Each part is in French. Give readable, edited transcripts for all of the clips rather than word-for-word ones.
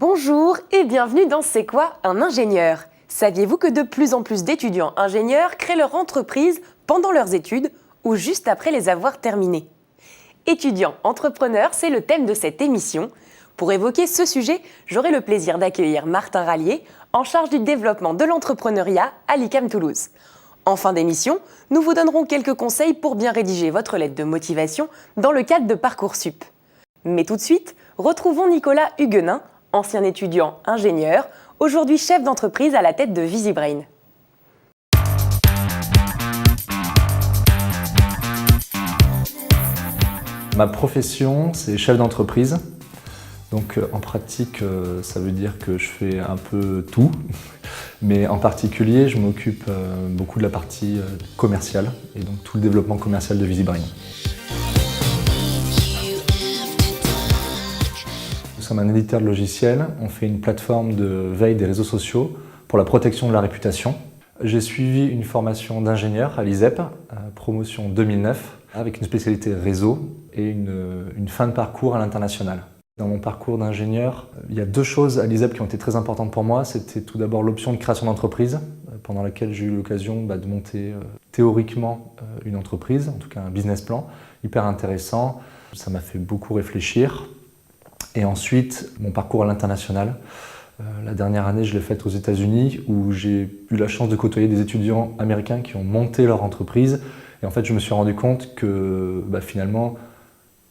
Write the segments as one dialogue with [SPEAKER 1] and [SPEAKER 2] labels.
[SPEAKER 1] Bonjour et bienvenue dans C'est quoi un ingénieur? Saviez-vous que de plus en plus d'étudiants ingénieurs créent leur entreprise pendant leurs études ou juste après les avoir terminées? Étudiants entrepreneurs, c'est le thème de cette émission. Pour évoquer ce sujet, j'aurai le plaisir d'accueillir Martin Rallier, en charge du développement de l'entrepreneuriat à l'ICAM Toulouse. En fin d'émission, nous vous donnerons quelques conseils pour bien rédiger votre lettre de motivation dans le cadre de Parcoursup. Mais tout de suite, retrouvons Nicolas Huguenin, ancien étudiant ingénieur, aujourd'hui chef d'entreprise à la tête de VisiBrain.
[SPEAKER 2] Ma profession, c'est chef d'entreprise. Donc en pratique, ça veut dire que je fais un peu tout. Mais en particulier, je m'occupe beaucoup de la partie commerciale et donc tout le développement commercial de VisiBrain. Nous sommes un éditeur de logiciels. On fait une plateforme de veille des réseaux sociaux pour la protection de la réputation. J'ai suivi une formation d'ingénieur à l'ISEP, promotion 2009, avec une spécialité réseau et une fin de parcours à l'international. Dans mon parcours d'ingénieur, il y a deux choses à l'ISEP qui ont été très importantes pour moi. C'était tout d'abord l'option de création d'entreprise, pendant laquelle j'ai eu l'occasion de monter théoriquement une entreprise, en tout cas un business plan, hyper intéressant. Ça m'a fait beaucoup réfléchir. Et ensuite, mon parcours à l'international. La dernière année, je l'ai faite aux États-Unis, où j'ai eu la chance de côtoyer des étudiants américains qui ont monté leur entreprise. Et en fait, je me suis rendu compte que finalement,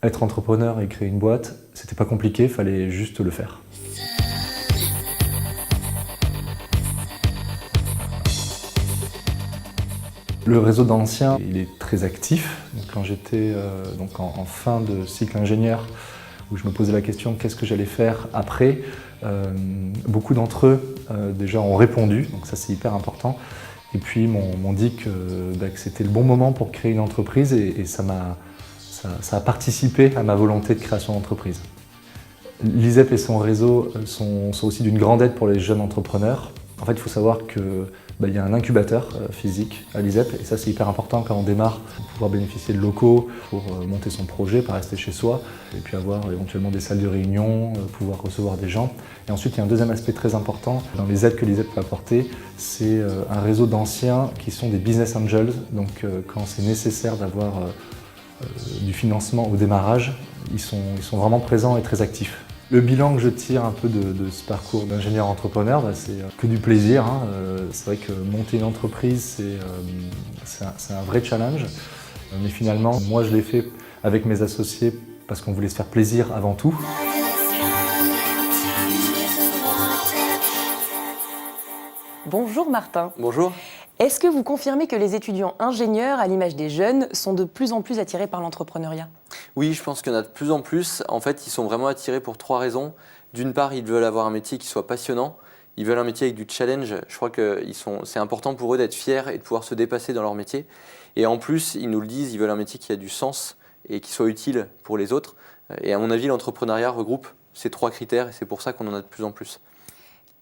[SPEAKER 2] être entrepreneur et créer une boîte, c'était pas compliqué, il fallait juste le faire. Le réseau d'anciens, il est très actif. Donc, quand j'étais en fin de cycle ingénieur, où je me posais la question qu'est-ce que j'allais faire après, beaucoup d'entre eux déjà ont répondu, donc ça c'est hyper important. Et puis m'ont dit que c'était le bon moment pour créer une entreprise et ça a participé à ma volonté de création d'entreprise. L'ISEP et son réseau sont aussi d'une grande aide pour les jeunes entrepreneurs. En fait, il faut savoir qu'il y a un incubateur physique à l'ISEP et ça c'est hyper important quand on démarre pour pouvoir bénéficier de locaux pour monter son projet, pas rester chez soi et puis avoir éventuellement des salles de réunion, pouvoir recevoir des gens. Et ensuite, il y a un deuxième aspect très important dans les aides que l'ISEP peut apporter, c'est un réseau d'anciens qui sont des business angels. Donc quand c'est nécessaire d'avoir du financement au démarrage, ils sont vraiment présents et très actifs. Le bilan que je tire un peu de ce parcours d'ingénieur entrepreneur, c'est que du plaisir. C'est vrai que monter une entreprise, c'est un vrai challenge. Mais finalement, moi je l'ai fait avec mes associés parce qu'on voulait se faire plaisir avant tout.
[SPEAKER 1] Bonjour Martin.
[SPEAKER 3] Bonjour.
[SPEAKER 1] Est-ce que vous confirmez que les étudiants ingénieurs, à l'image des jeunes, sont de plus en plus attirés par l'entrepreneuriat?
[SPEAKER 3] Oui, je pense qu'il y en a de plus en plus. En fait, ils sont vraiment attirés pour trois raisons. D'une part, ils veulent avoir un métier qui soit passionnant. Ils veulent un métier avec du challenge. Je crois que c'est important pour eux d'être fiers et de pouvoir se dépasser dans leur métier. Et en plus, ils nous le disent, ils veulent un métier qui a du sens et qui soit utile pour les autres. Et à mon avis, l'entrepreneuriat regroupe ces trois critères et c'est pour ça qu'on en a de plus en plus.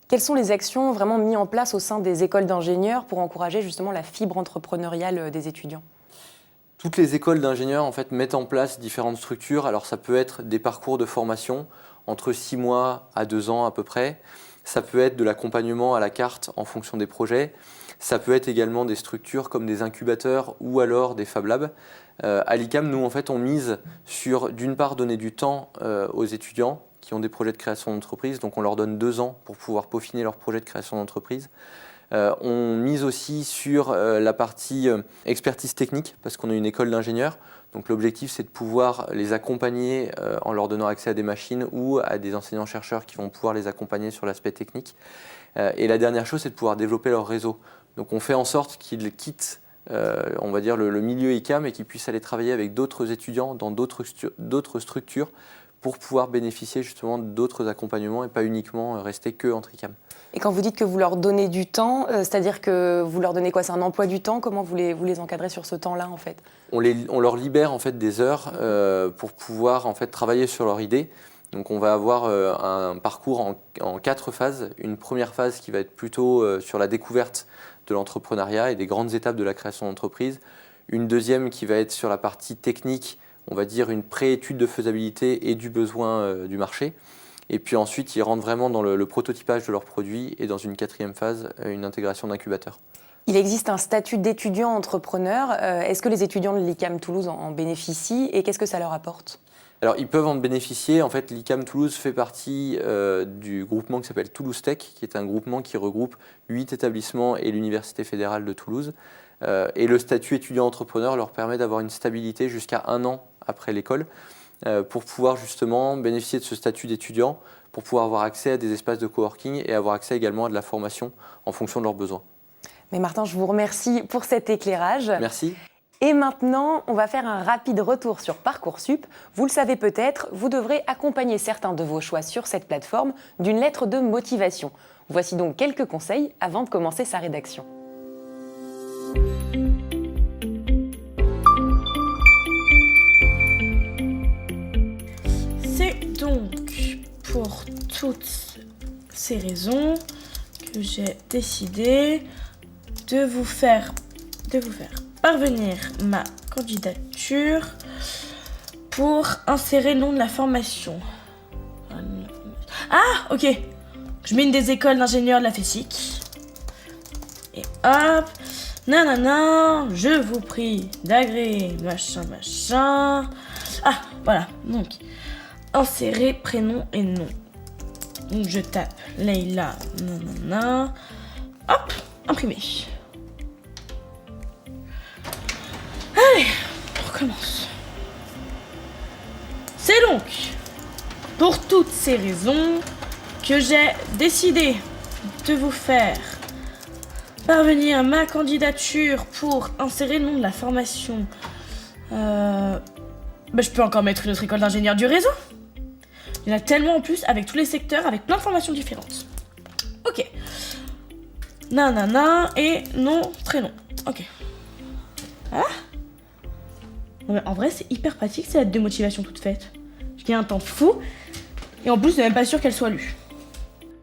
[SPEAKER 1] Quelles sont les actions vraiment mises en place au sein des écoles d'ingénieurs pour encourager justement la fibre entrepreneuriale des étudiants?
[SPEAKER 3] Toutes les écoles d'ingénieurs en fait, mettent en place différentes structures. Alors ça peut être des parcours de formation entre 6 mois à 2 ans à peu près. Ça peut être de l'accompagnement à la carte en fonction des projets. Ça peut être également des structures comme des incubateurs ou alors des Fab Labs. À l'ICAM, nous en fait, on mise sur d'une part donner du temps aux étudiants qui ont des projets de création d'entreprise. Donc on leur donne 2 ans pour pouvoir peaufiner leur projet de création d'entreprise. On mise aussi sur la partie expertise technique parce qu'on est une école d'ingénieurs. Donc l'objectif c'est de pouvoir les accompagner en leur donnant accès à des machines ou à des enseignants-chercheurs qui vont pouvoir les accompagner sur l'aspect technique. Et la dernière chose c'est de pouvoir développer leur réseau. Donc on fait en sorte qu'ils quittent on va dire le milieu ICAM et qu'ils puissent aller travailler avec d'autres étudiants dans d'autres structures pour pouvoir bénéficier justement d'autres accompagnements et pas uniquement rester que entre ICAM.
[SPEAKER 1] Et quand vous dites que vous leur donnez du temps, c'est-à-dire que vous leur donnez quoi? C'est un emploi du temps? Comment vous les encadrez sur ce temps-là en fait?
[SPEAKER 3] On leur libère en fait des heures pour pouvoir en fait travailler sur leur idée. Donc on va avoir un parcours en 4 phases. Une première phase qui va être plutôt sur la découverte de l'entrepreneuriat et des grandes étapes de la création d'entreprise. Une deuxième qui va être sur la partie technique, on va dire une pré-étude de faisabilité et du besoin du marché. Et puis ensuite, ils rentrent vraiment dans le prototypage de leurs produits et dans une 4e phase, une intégration d'incubateur.
[SPEAKER 1] Il existe un statut d'étudiant entrepreneur. Est-ce que les étudiants de l'ICAM Toulouse en bénéficient et qu'est-ce que ça leur apporte ?
[SPEAKER 3] Alors, ils peuvent en bénéficier. En fait, l'ICAM Toulouse fait partie du groupement qui s'appelle Toulouse Tech, qui est un groupement qui regroupe 8 établissements et l'Université fédérale de Toulouse. Et le statut étudiant-entrepreneur leur permet d'avoir une stabilité jusqu'à 1 an après l'école pour pouvoir justement bénéficier de ce statut d'étudiant, pour pouvoir avoir accès à des espaces de coworking et avoir accès également à de la formation en fonction de leurs besoins.
[SPEAKER 1] Mais Martin, je vous remercie pour cet éclairage.
[SPEAKER 3] Merci.
[SPEAKER 1] Et maintenant, on va faire un rapide retour sur Parcoursup. Vous le savez peut-être, vous devrez accompagner certains de vos choix sur cette plateforme d'une lettre de motivation. Voici donc quelques conseils avant de commencer sa rédaction.
[SPEAKER 4] C'est donc pour toutes ces raisons que j'ai décidé de vous faire parvenir ma candidature pour insérer le nom de la formation. Ah, ok. Je mets une des écoles d'ingénieurs de la FESIC. Et hop. Nanana, je vous prie d'agréer, machin. Ah, voilà. Donc, insérer prénom et nom. Donc, je tape Leïla, nanana. Hop, imprimer. Allez, on recommence. C'est donc pour toutes ces raisons que j'ai décidé de vous faire parvenir ma candidature pour insérer le nom de la formation. Je peux encore mettre une autre école d'ingénieur du réseau. Il y en a tellement en plus, avec tous les secteurs, avec plein de formations différentes. Ok. Nanana et nom, prénom. Ok. Ah. Non, mais en vrai, c'est hyper pratique, cette lettre de motivation toute faite. Je gagne un temps fou, et en plus, je suis même pas sûr qu'elle soit lue.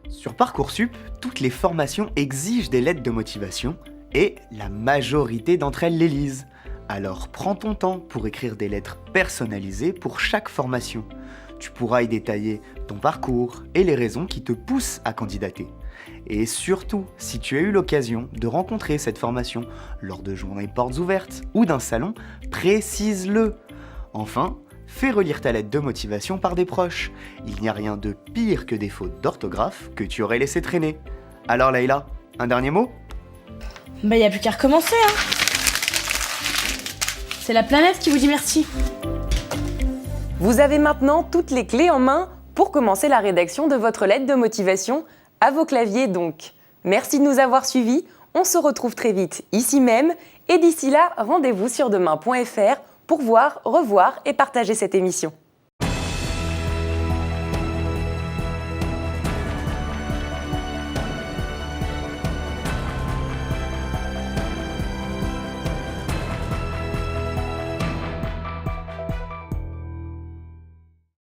[SPEAKER 5] Sur Parcoursup, toutes les formations exigent des lettres de motivation, et la majorité d'entre elles les lisent. Alors prends ton temps pour écrire des lettres personnalisées pour chaque formation. Tu pourras y détailler ton parcours et les raisons qui te poussent à candidater. Et surtout, si tu as eu l'occasion de rencontrer cette formation lors de journées portes ouvertes ou d'un salon, précise-le. Enfin, fais relire ta lettre de motivation par des proches. Il n'y a rien de pire que des fautes d'orthographe que tu aurais laissé traîner. Alors Leïla, un dernier mot ?
[SPEAKER 4] Bah, y a plus qu'à recommencer, hein. C'est la planète qui vous dit merci.
[SPEAKER 1] Vous avez maintenant toutes les clés en main pour commencer la rédaction de votre lettre de motivation, à vos claviers donc. Merci de nous avoir suivis, on se retrouve très vite ici même, et d'ici là, rendez-vous sur demain.fr pour voir, revoir et partager cette émission.